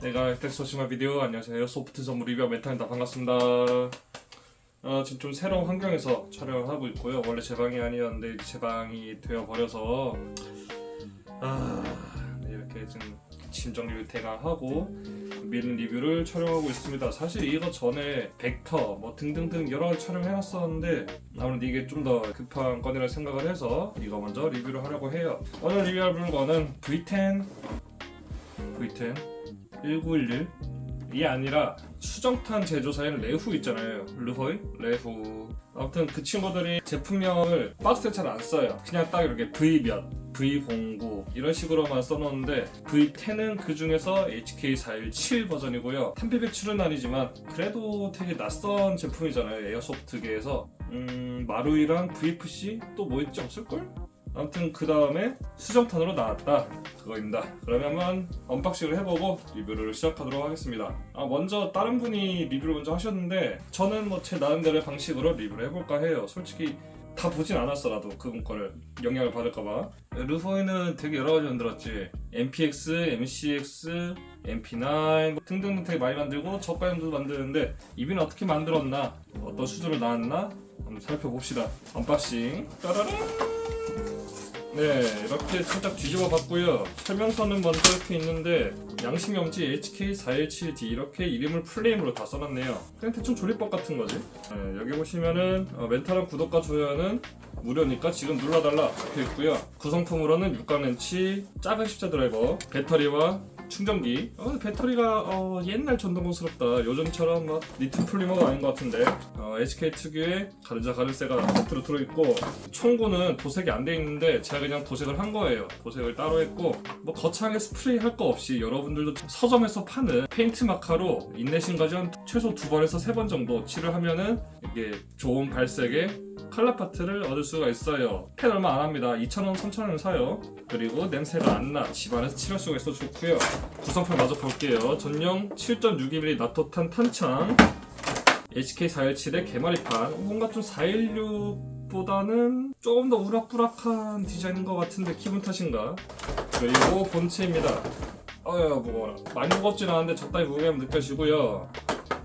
내가 혜택 소심한 비디오. 안녕하세요. 소프트 전문 리뷰어 멘탈입니다. 반갑습니다. 지금 좀 새로운 환경에서 촬영을 하고 있고요. 원래 제 방이 아니었는데 제 방이 되어버려서 이렇게 좀 짐 정리를 대강하고 미는 리뷰를 촬영하고 있습니다. 사실 이거 전에 벡터 뭐 등등등 여러 가지 촬영해놨었는데 아무래도 이게 좀 더 급한 건이라 생각을 해서 이거 먼저 리뷰를 하려고 해요. 오늘 리뷰할 물건은 V10 1911 이 아니라 수정탄 제조사인 레후 있잖아요. 레후. 아무튼 그 친구들이 제품명을 박스에 잘 안 써요. 그냥 딱 이렇게 V 몇, V09 이런 식으로만 써놓는데 V10은 그 중에서 HK417 버전이고요. 탄피 배출은 아니지만 그래도 되게 낯선 제품이잖아요. 에어소프트계에서. 마루이랑 VFC 또 뭐 있지 없을걸? 아무튼 그 다음에 수정탄으로 나왔다 그거입니다. 그러면 한번 언박싱을 해보고 리뷰를 시작하도록 하겠습니다. 먼저 다른 분이 리뷰를 먼저 하셨는데 저는 뭐 제 나름대로의 방식으로 리뷰를 해볼까 해요. 솔직히 다 보진 않았어라도 그분 거를 영향을 받을까봐. 르포이는 되게 여러 가지 만들었지. MPX, MCX, MP9 뭐 등등 되게 많이 만들고 저가형도 만드는데 이비는 어떻게 만들었나, 어떤 수준으로 나왔나 한번 살펴봅시다. 언박싱. 따라란. 네, 이렇게 살짝 뒤집어 봤고요. 설명서는 먼저 이렇게 있는데 양심이 없지 HK417D 이렇게 이름을 풀네임으로 다 써놨네요. 그냥 대충 조립법 같은 거지. 네, 여기 보시면은 멘탈한 구독과 좋아요는 무료니까 지금 눌러달라 적혀있고요. 구성품으로는 육각 렌치, 작은 십자 드라이버, 배터리와 충전기. 배터리가 옛날 전동공스럽다. 요즘처럼 막 리튬 폴리머가 아닌 것 같은데. HK 특유의 가르자 가르세가 겉으로 들어있고, 총구는 도색이 안 돼 있는데 제가 그냥 도색을 한 거예요. 도색을 따로 했고, 뭐 거창하게 스프레이 할 거 없이 여러분들도 서점에서 파는 페인트 마카로 인내심까지 한 최소 2번에서 3번 정도 칠을 하면은 이게 좋은 발색의 컬러 파트를 얻을 수가 있어요. 펜 얼마 안 합니다. 2,000원, 3,000원 사요. 그리고 냄새가 안 나. 집안에서 칠할 수가 있어 좋고요. 구성품 마저 볼게요. 전용 7.62mm 나토탄 탄창, HK417의 개마리판. 뭔가 좀 416보다는 조금 더 우락부락한 디자인인 것 같은데 기분 탓인가? 그리고 본체입니다. 무거워라. 많이 무겁진 않은데 적당히 무게감 느껴지고요.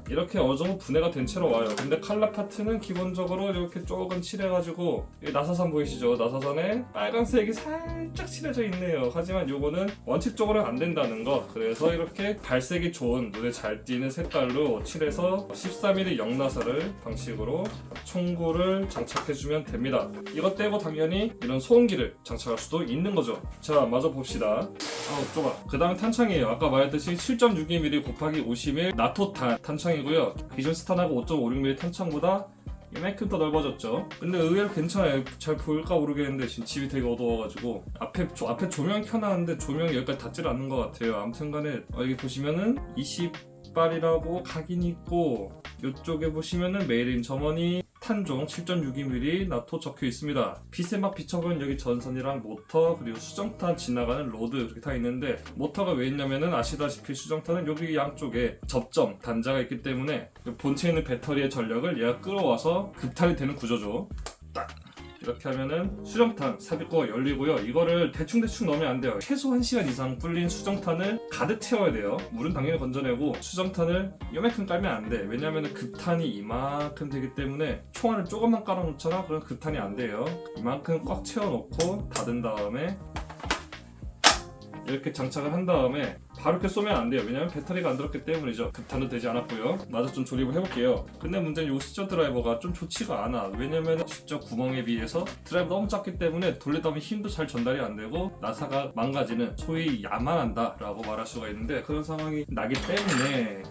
이렇게 어느 정도 분해가 된 채로 와요. 근데 칼라 파트는 기본적으로 이렇게 조금 칠해가지고, 나사선 보이시죠? 나사선에 빨간색이 살짝 칠해져 있네요. 하지만 요거는 원칙적으로는 안 된다는 거. 그래서 이렇게 발색이 좋은, 눈에 잘 띄는 색깔로 칠해서 13mm 영나사를 방식으로 총구를 장착해주면 됩니다. 이것 떼고 당연히 이런 소음기를 장착할 수도 있는 거죠. 자, 마저 봅시다. 좁아. 그 다음에 탄창이에요. 아까 말했듯이 7.62mm 곱하기 51 나토탄 탄창 이고요. 기존 스탄하고 5.56mm 탄창보다 이만큼 더 넓어졌죠. 근데 의외로 괜찮아요. 잘 보일까 모르겠는데 지금 집이 되게 어두워가지고 앞에 조명 켜놨는데 조명이 여기까지 닿질 않는 것 같아요. 아무튼간에 여기 보시면은 20발이라고 각인이 있고, 이쪽에 보시면은 메이드 인 저머니 탄종 7.62mm 나토 적혀 있습니다. 빛에 막 비춰보면 여기 전선이랑 모터, 그리고 수정탄 지나가는 로드 이렇게 다 있는데, 모터가 왜 있냐면은 아시다시피 수정탄은 여기 양쪽에 접점 단자가 있기 때문에 본체에 있는 배터리의 전력을 얘가 끌어와서 급탄이 되는 구조죠. 딱 이렇게 하면은 수정탄 삽입구가 열리고요. 이거를 대충 넣으면 안 돼요. 최소 1시간 이상 불린 수정탄을 가득 채워야 돼요. 물은 당연히 건져내고 수정탄을 요만큼 깔면 안 돼. 왜냐면은 급탄이 이만큼 되기 때문에 총 안을 조금만 깔아놓잖아. 그럼 급탄이 안 돼요. 이만큼 꽉 채워놓고 닫은 다음에 이렇게 장착을 한 다음에 바로 이렇게 쏘면 안 돼요. 왜냐면 배터리가 안 들었기 때문이죠. 급탄도 되지 않았고요. 마저 좀 조립을 해볼게요. 근데 문제는 이 십자 드라이버가 좀 좋지가 않아. 왜냐면 십자 구멍에 비해서 드라이버 너무 작기 때문에 돌리다 보면 힘도 잘 전달이 안 되고 나사가 망가지는, 소위 야만한다 라고 말할 수가 있는데, 그런 상황이 나기 때문에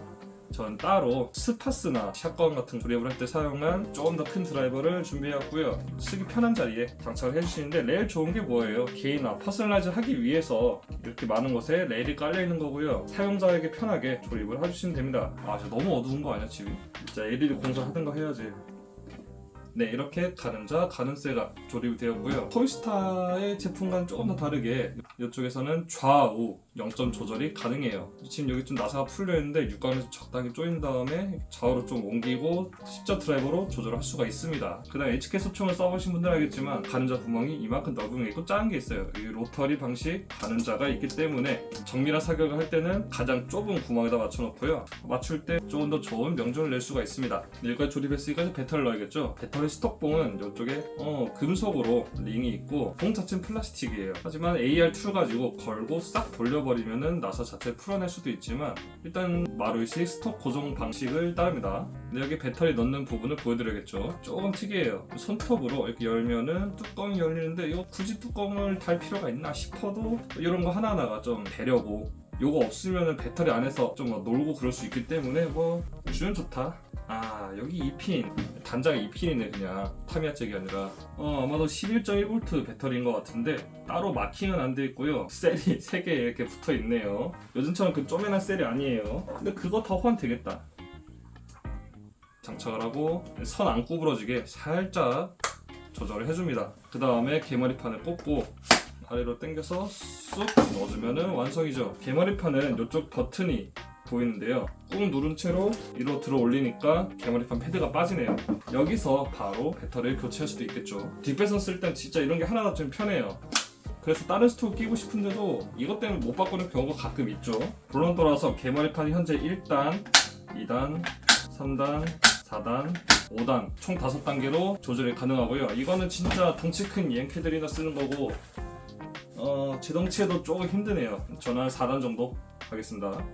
전 따로 스파스나 샷건 같은 조립을 할 때 사용한 조금 더 큰 드라이버를 준비해왔고요. 쓰기 편한 자리에 장착을 해주시는데, 레일 좋은 게 뭐예요? 개인화, 퍼스널라이즈 하기 위해서 이렇게 많은 곳에 레일이 깔려있는 거고요. 사용자에게 편하게 조립을 해주시면 됩니다. 진짜 너무 어두운 거 아니야 집이? 진짜 LED 공사하든가 해야지. 네, 이렇게 가늠자, 가늠쇠가 조립이 되었고요. 토이스타의 제품과는 조금 더 다르게 이쪽에서는 좌우 0점 조절이 가능해요. 지금 여기 좀 나사가 풀려 있는데 육각에서 적당히 조인 다음에 좌우로 좀 옮기고 십자 드라이버로 조절할 수가 있습니다. 그다음 HK 소총을 써보신 분들은 알겠지만 가늠자 구멍이 이만큼 넓은 게 있고 작은 게 있어요. 이 로터리 방식 가늠자가 있기 때문에 정밀한 사격을 할 때는 가장 좁은 구멍에다 맞춰놓고요. 맞출 때 조금 더 좋은 명중을 낼 수가 있습니다. 여기까지 조립했으니까 배터리를 넣어야겠죠. 배터리 스톡봉은 이쪽에 금속으로 링이 있고 봉 자체는 플라스틱이에요. 하지만 AR 툴 가지고 걸고 싹 돌려버리면은 나사 자체를 풀어낼 수도 있지만 일단 마루이식 스톡 고정 방식을 따릅니다. 근데 여기 배터리 넣는 부분을 보여드려야겠죠. 조금 특이해요. 손톱으로 이렇게 열면은 뚜껑이 열리는데 이거 굳이 뚜껑을 달 필요가 있나 싶어도 이런 거 하나하나가 좀 되려고, 요거 없으면은 배터리 안에서 좀 놀고 그럴 수 있기 때문에 주면 좋다. 여기 2핀 단자가 2핀이네. 그냥 타미야 잭이 아니라 아마도 11.1V 배터리인 것 같은데 따로 마킹은 안 돼 있고요. 셀이 3개 이렇게 붙어 있네요. 요즘처럼 그 쪼매난 셀이 아니에요. 근데 그거 더 호환 되겠다. 장착을 하고 선 안 구부러지게 살짝 조절을 해줍니다. 그 다음에 개머리판을 꽂고 아래로 당겨서 쑥 넣어주면 완성이죠. 개머리판은 이쪽 버튼이 보이는데요. 꾹 누른 채로 위로 들어 올리니까 개머리판 패드가 빠지네요. 여기서 바로 배터리를 교체할 수도 있겠죠. 뒷배선 쓸 땐 진짜 이런 게 하나가 좀 편해요. 그래서 다른 스톡 끼고 싶은데도 이것 때문에 못 바꾸는 경우가 가끔 있죠. 본론 돌아서 개머리판이 현재 1단, 2단, 3단, 4단, 5단 총 5단계로 조절이 가능하고요. 이거는 진짜 덩치 큰 EM캐들이나 쓰는 거고 제 덩치에도 조금 힘드네요. 저는 한 4단 정도 하겠습니다.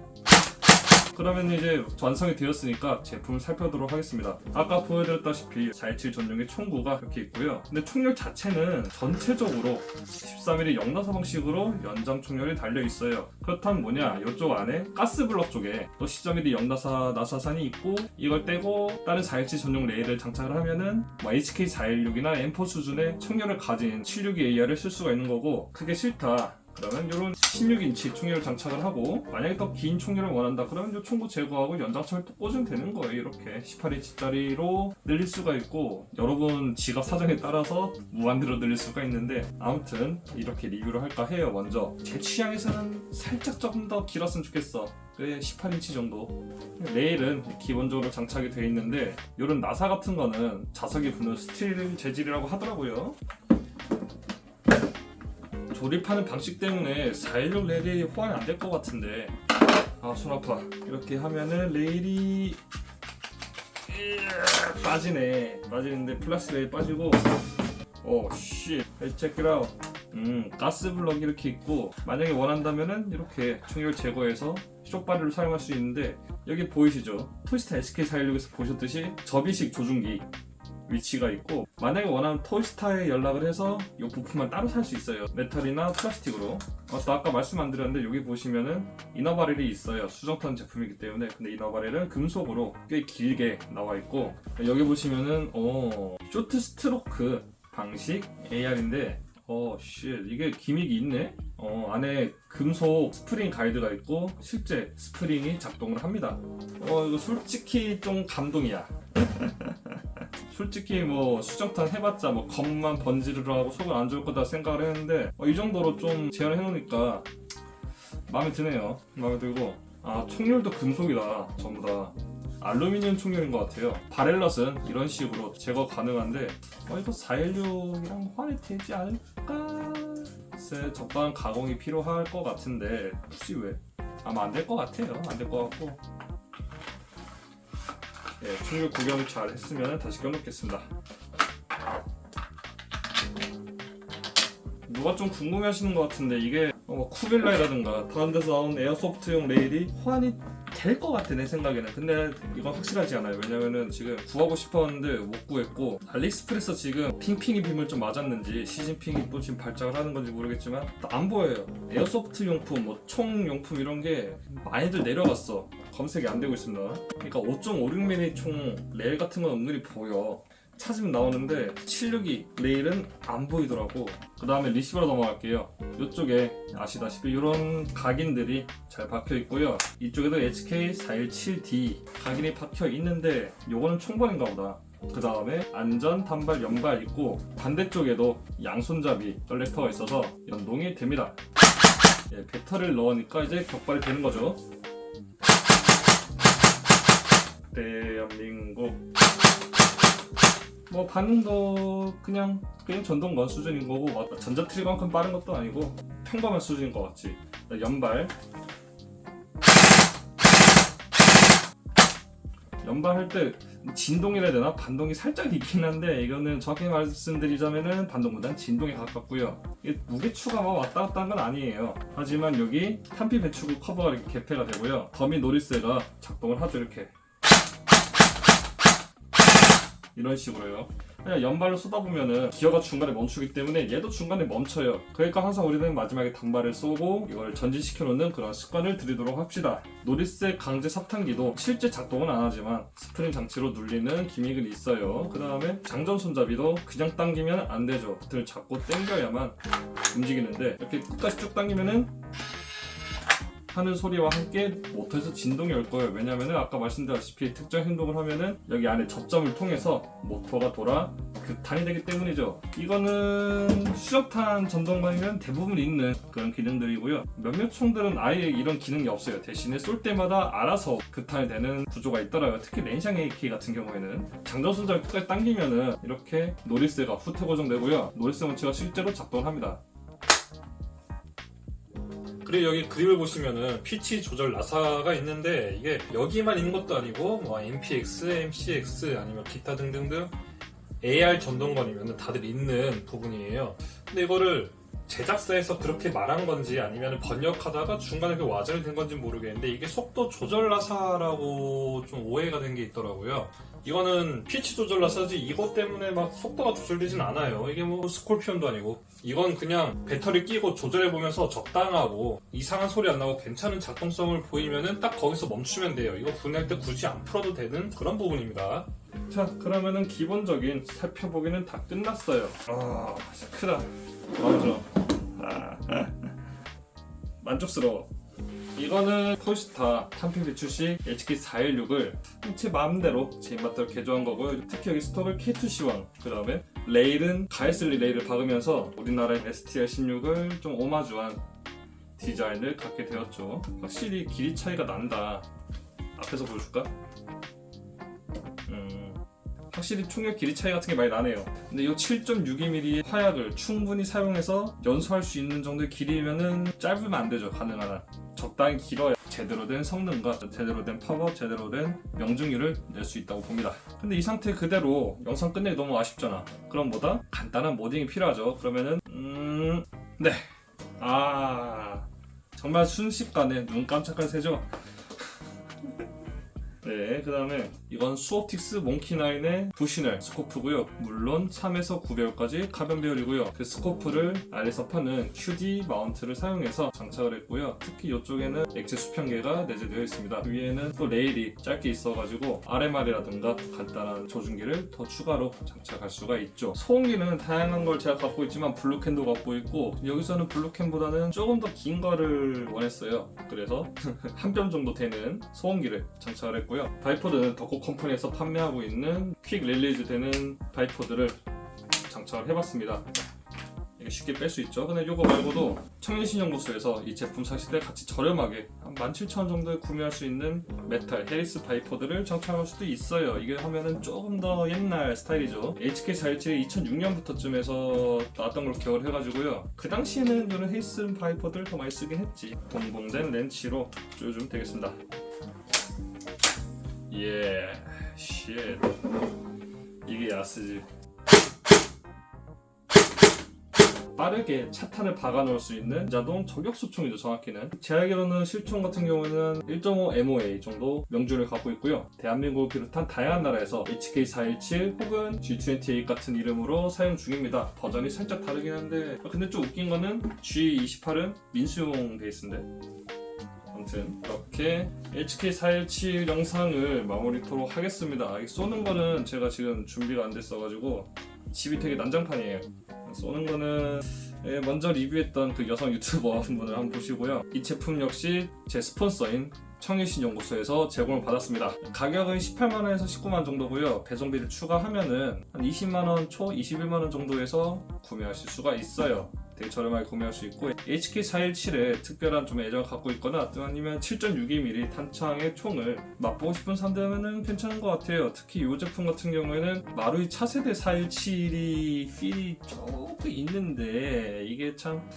그러면 이제 완성이 되었으니까 제품을 살펴보도록 하겠습니다. 아까 보여드렸다시피 417 전용의 총구가 이렇게 있고요. 근데 총열 자체는 전체적으로 13mm 영나사 방식으로 연장 총열이 달려 있어요. 그렇다면 뭐냐, 이쪽 안에 가스블럭 쪽에 또 10mm 영나사 나사산이 있고 이걸 떼고 다른 417 전용 레일을 장착을 하면은 HK416이나 M4 수준의 총열을 가진 762AR을 쓸 수가 있는 거고, 그게 싫다 그러면 이런 16인치 총열을 장착을 하고, 만약에 더 긴 총열을 원한다 그러면 이 총구 제거하고 연장총을 또 꽂으면 되는 거예요. 이렇게 18인치짜리로 늘릴 수가 있고, 여러분 지갑 사정에 따라서 무한대로 늘릴 수가 있는데, 아무튼 이렇게 리뷰를 할까 해요. 먼저 제 취향에서는 살짝 조금 더 길었으면 좋겠어. 그래 18인치 정도. 레일은 기본적으로 장착이 되어 있는데 이런 나사 같은 거는 자석이 붙는 스틸 재질이라고 하더라고요. 조립하는 방식 때문에 416 레일이 호환이 안 될 것 같은데 손 아파. 이렇게 하면은 레일이 빠지는데 플라스틱 레일 빠지고 씨 check it out. 가스 블럭이 이렇게 있고, 만약에 원한다면은 이렇게 총열 제거해서 쇼바리를 사용할 수 있는데, 여기 보이시죠? 토이스타 SK416에서 보셨듯이 접이식 조준기 위치가 있고, 만약에 원하면 토이스타에 연락을 해서 이 부품만 따로 살 수 있어요. 메탈이나 플라스틱으로. 또 아까 말씀 안 드렸는데 여기 보시면은 이너바렐이 있어요. 수정탄 제품이기 때문에. 근데 이너바렐은 금속으로 꽤 길게 나와 있고, 여기 보시면은 쇼트 스트로크 방식 AR인데 이게 기믹이 있네? 안에 금속 스프링 가이드가 있고 실제 스프링이 작동을 합니다. 이거 솔직히 좀 감동이야. 솔직히 수정탄 해봤자 검만 번지르르 하고 속은 안 좋을 거다 생각을 했는데 이 정도로 좀 제어를 해놓으니까 마음에 드네요. 마음에 들고, 총열도 금속이다. 전부 다 알루미늄 총열인 것 같아요. 바렐럿은 이런 식으로 제거 가능한데 이거 416이랑 호환이 되지 않을까? 글쎄, 적당한 가공이 필요할 것 같은데 굳이 왜? 아마 안 될 것 같아요. 안 될 것 같고, 총열 구경 잘 했으면 다시 껴놓겠습니다. 누가 좀 궁금해하시는 것 같은데 이게 쿠빌라이라든가 다른 데서 나온 에어소프트용 레일이 호환이 될 것 같아 내 생각에는. 근데 이건 확실하지 않아요. 왜냐면은 지금 구하고 싶었는데 못 구했고, 알리익스프레스 지금 핑핑이 빔을 좀 맞았는지 시진핑이 또 지금 발작을 하는 건지 모르겠지만 안 보여요. 에어소프트 용품, 총 용품 이런 게 많이들 내려갔어. 검색이 안 되고 있습니다. 그러니까 5.56mm 총 레일 같은 건 은근히 보여. 찾으면 나오는데 762 레일은 안 보이더라고. 그 다음에 리시버로 넘어갈게요. 이쪽에 아시다시피 이런 각인들이 잘 박혀 있고요. 이쪽에도 HK417D 각인이 박혀 있는데 요거는 총번인가 보다. 그 다음에 안전, 단발, 연발 있고 반대쪽에도 양손잡이 셀렉터가 있어서 연동이 됩니다. 예, 배터리를 넣으니까 이제 격발이 되는 거죠. 대한민국 뭐 반응도 그냥 전동건 수준인 거고 전자 트리거만큼 빠른 것도 아니고 평범한 수준인 것 같지. 연발 연발할 때 진동이라 해야 되나? 반동이 살짝 있긴 한데 이거는 정확히 말씀드리자면은 반동보단 진동에 가깝고요. 이게 무게추가 막 왔다 갔다 한 건 아니에요. 하지만 여기 탄피 배출구 커버가 이렇게 개폐가 되고요. 더미 노리스가 작동을 하죠. 이렇게 이런 식으로요. 그냥 연발로 쏟아보면은 기어가 중간에 멈추기 때문에 얘도 중간에 멈춰요. 그러니까 항상 우리는 마지막에 단발을 쏘고 이걸 전진시켜 놓는 그런 습관을 들이도록 합시다. 노리스의 강제 삽탄기도 실제 작동은 안 하지만 스프링 장치로 눌리는 기믹은 있어요. 그 다음에 장전 손잡이도 그냥 당기면 안 되죠. 버튼을 잡고 당겨야만 움직이는데 이렇게 끝까지 쭉 당기면은 하는 소리와 함께 모터에서 진동이 올 거예요. 왜냐면은 아까 말씀드렸다시피 특정 행동을 하면은 여기 안에 접점을 통해서 모터가 돌아 극탄이 되기 때문이죠. 이거는 수적탄 전동반이면 대부분 있는 그런 기능들이고요. 몇몇 총들은 아예 이런 기능이 없어요. 대신에 쏠 때마다 알아서 극탄이 되는 구조가 있더라고요. 특히 렌샹 AK 같은 경우에는 장전 손잡이 끝까지 당기면은 이렇게 노리스가 후퇴 고정되고요. 노리스 원치가 실제로 작동을 합니다. 그리고 여기 그립을 보시면은 피치 조절 나사가 있는데 이게 여기만 있는 것도 아니고 뭐 MPX, MCX 아니면 기타 등등등 AR 전동건이면 다들 있는 부분이에요. 근데 이거를 제작사에서 그렇게 말한 건지 아니면 번역하다가 중간에 그 와전이 된 건지 모르겠는데 이게 속도 조절 나사라고 좀 오해가 된 게 있더라고요. 이거는 피치 조절 나사지 이것 때문에 막 속도가 조절되진 않아요. 이게 뭐 스콜피온도 아니고 이건 그냥 배터리 끼고 조절해보면서 적당하고 이상한 소리 안 나고 괜찮은 작동성을 보이면은 딱 거기서 멈추면 돼요. 이거 분할 때 굳이 안 풀어도 되는 그런 부분입니다. 자, 그러면은 기본적인 살펴보기는 다 끝났어요. 아, 크다. 맞죠? 만족스러워. 이거는 폴스타 탄피 배출식 HK416을 제 마음대로 제 입맛대로 개조한 거고요. 특히 여기 스톡을 K2C1 그 다음에 레일은 가이슬리 레일을 박으면서 우리나라의 STR16을 좀 오마주한 디자인을 갖게 되었죠. 확실히 길이 차이가 난다. 앞에서 보여줄까? 확실히 총력 길이 차이 같은 게 많이 나네요. 근데 이 7.62mm 화약을 충분히 사용해서 연소할 수 있는 정도의 길이면은 짧으면 안 되죠. 가능한 한 적당히 길어야 제대로 된 성능과 제대로 된 파워, 제대로 된 명중률을 낼 수 있다고 봅니다. 근데 이 상태 그대로 영상 끝내기 너무 아쉽잖아. 그럼 뭐다? 간단한 모딩이 필요하죠. 그러면은 네, 정말 순식간에 눈 깜짝할 새죠. 네, 그 다음에 이건 수옵틱스 몽키9의 부시널 스코프고요. 물론 3에서 9배율까지 가변 배율이고요. 그 스코프를 아래서 파는 QD 마운트를 사용해서 장착을 했고요. 특히 이쪽에는 액체 수평계가 내재되어 있습니다. 위에는 또 레일이 짧게 있어가지고 RMR이라든가 간단한 조준기를 더 추가로 장착할 수가 있죠. 소음기는 다양한 걸 제가 갖고 있지만 블루캔도 갖고 있고 여기서는 블루캔보다는 조금 더 긴 거를 원했어요. 그래서 한 뼘 정도 되는 소음기를 장착을 했고 바이포드는 덕코 컴퍼니에서 판매하고 있는 퀵 릴리즈 되는 바이포드를 장착을 해봤습니다. 이게 쉽게 뺄 수 있죠. 근데 이거 말고도 청년신연구소에서 이 제품 사실 때 같이 저렴하게 한 17,000원 정도에 구매할 수 있는 메탈 해리스 바이포드를 장착할 수도 있어요. 이게 하면은 조금 더 옛날 스타일이죠. HK417이 2006년부터쯤에서 나왔던 걸로 기억을 해가지고요. 그 당시에는 이런 해리스 바이포드를 더 많이 쓰긴 했지. 동봉된 렌치로 쪼여주면 되겠습니다. 예, 쉣. 이게 야스지. 빠르게 차탄을 박아 놓을 수 있는 자동 저격수총이죠. 정확히는 제 알기로는 실총 같은 경우는 1.5 MOA 정도 명중을 갖고 있고요. 대한민국을 비롯한 다양한 나라에서 HK417 혹은 G28 같은 이름으로 사용 중입니다. 버전이 살짝 다르긴 한데 근데 좀 웃긴 거는 G28은 민수용 베이스인데 아무튼 이렇게 HK417 영상을 마무리토록 하겠습니다. 쏘는 거는 제가 지금 준비가 안 됐어가지고 집이 되게 난장판이에요. 쏘는 거는 먼저 리뷰했던 그 여성 유튜버 분을 한번 보시고요. 이 제품 역시 제 스폰서인 청일신 연구소에서 제공을 받았습니다. 가격은 18만원에서 19만원 정도고요. 배송비를 추가하면은 한 20만원 초, 21만원 정도에서 구매하실 수가 있어요. 되게 저렴하게 구매할 수 있고, HK417에 특별한 좀 애정을 갖고 있거나 아니면 7.62mm 탄창의 총을 맛보고 싶은 사람들은 괜찮은 것 같아요. 특히 이 제품 같은 경우에는 마루이 차세대 417이 필이 조금 있는데 이게 참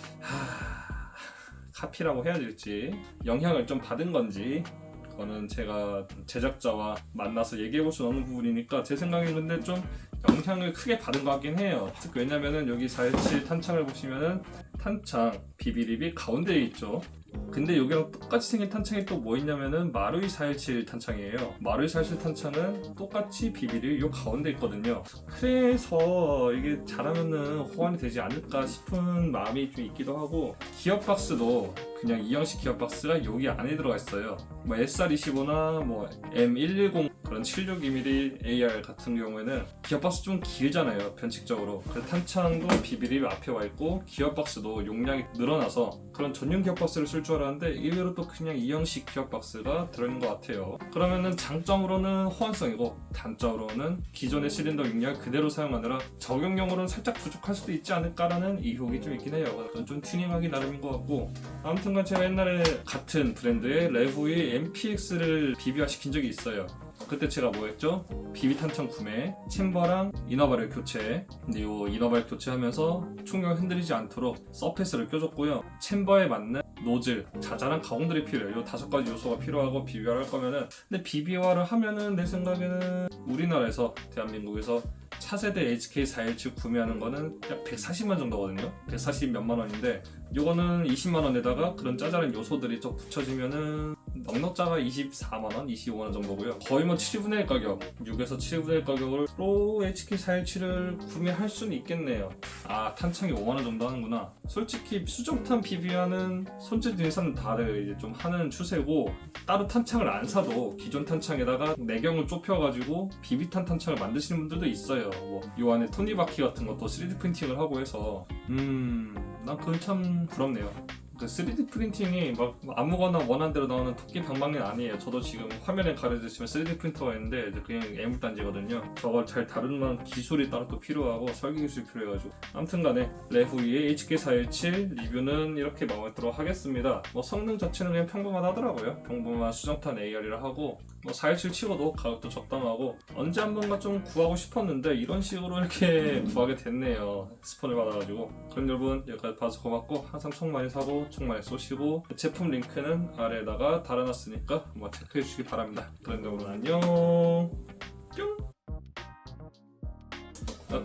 카피라고 해야 될지 영향을 좀 받은 건지, 그거는 제가 제작자와 만나서 얘기해 볼 수는 없는 부분이니까 제 생각엔 근데 좀 영향을 크게 받은 것 같긴 해요. 특히 왜냐면은 여기 417 탄창을 보시면은 탄창 비비립이 가운데에 있죠. 근데 여기랑 똑같이 생긴 탄창이 또 뭐 있냐면은 마루이 417 탄창이에요. 마루이 417 탄창은 똑같이 비비립이 요 가운데 있거든요. 그래서 이게 잘하면은 호환이 되지 않을까 싶은 마음이 좀 있기도 하고, 기어 박스도 그냥 이 형식 기어 박스가 여기 안에 들어가 있어요. 뭐 SR25나 뭐 M110 그런 762mm AR 같은 경우에는 기어 박스 좀 길잖아요, 변칙적으로. 그래서 탄창도 비비립이 앞에 와 있고 기어 박스도 용량이 늘어나서 그런 전용 기어 박스를 쓸 줄 알았는데 의외로 또 그냥 이 형식 기어 박스가 들어있는 것 같아요. 그러면은 장점으로는 호환성이고 단점으로는 기존의 실린더 용량을 그대로 사용하느라 적용용으로는 살짝 부족할 수도 있지 않을까라는 의혹이 좀 있긴 해요. 그건 좀 튜닝하기 나름인 것 같고, 아무튼간 제가 옛날에 같은 브랜드의 레후의 MPX를 비비화 시킨 적이 있어요. 그때 제가 뭐 했죠? 비비 탄창 구매, 챔버랑 이너바를 교체. 근데 이 이너바를 교체하면서 총력을 흔들리지 않도록 서페스를 껴줬고요. 챔버에 맞는 노즐, 자잘한 가공들이 필요해요. 이 5가지 요소가 필요하고 비비화를 할 거면은, 근데 비비화를 하면은 내 생각에는 우리나라에서, 대한민국에서 차세대 HK417 구매하는 거는 약 140만 정도거든요. 140 몇만 원인데 요거는 20만 원에다가 그런 짜잘한 요소들이 좀 붙여지면은 넉넉자가 24만원, 25만원 정도고요. 거의 뭐 7분의 1 가격, 6에서 7분의 1 가격으로 HK417을 구매할 수는 있겠네요. 아, 탄창이 5만원 정도 하는구나. 솔직히 수정탄 비비화는 손질 인사는 다들 이제 좀 하는 추세고, 따로 탄창을 안 사도 기존 탄창에다가 내경을 좁혀가지고 비비탄 탄창을 만드시는 분들도 있어요. 뭐 요 안에 톱니바퀴 같은 것도 3D 프린팅을 하고 해서 난 그건 참 부럽네요. 그 3D 프린팅이 막 아무거나 원하는 대로 나오는 토끼 방망이는 아니에요. 저도 지금 화면에 가려주시면 3D 프린터가 있는데 그냥 애물단지거든요. 저걸 잘 다루는 기술이 따로 또 필요하고 설계 기술이 필요해가지고, 아무튼간에 레후이의 HK417 리뷰는 이렇게 마무리하도록 하겠습니다. 뭐 성능 자체는 그냥 평범하더라고요. 평범한 수정탄 AR이라 하고, 뭐 417 치고도 가격도 적당하고, 언제 한번가 좀 구하고 싶었는데 이런 식으로 이렇게 구하게 됐네요. 스폰을 받아가지고. 그럼 여러분 여기까지 봐서 고맙고, 항상 총 많이 사고 총 많이 쏘시고, 제품 링크는 아래에다가 달아놨으니까 한번 체크해 주시기 바랍니다. 그럼 여러분 안녕. 뿅.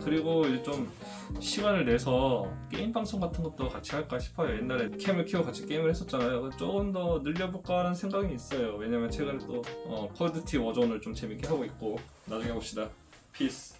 그리고 이제 좀 시간을 내서 게임 방송 같은 것도 같이 할까 싶어요. 옛날에 캠을 키고 같이 게임을 했었잖아요. 조금 더 늘려볼까 하는 생각이 있어요. 왜냐면 최근에 또 콜 오브 듀티 워존을 좀 재밌게 하고 있고. 나중에 봅시다. 피스.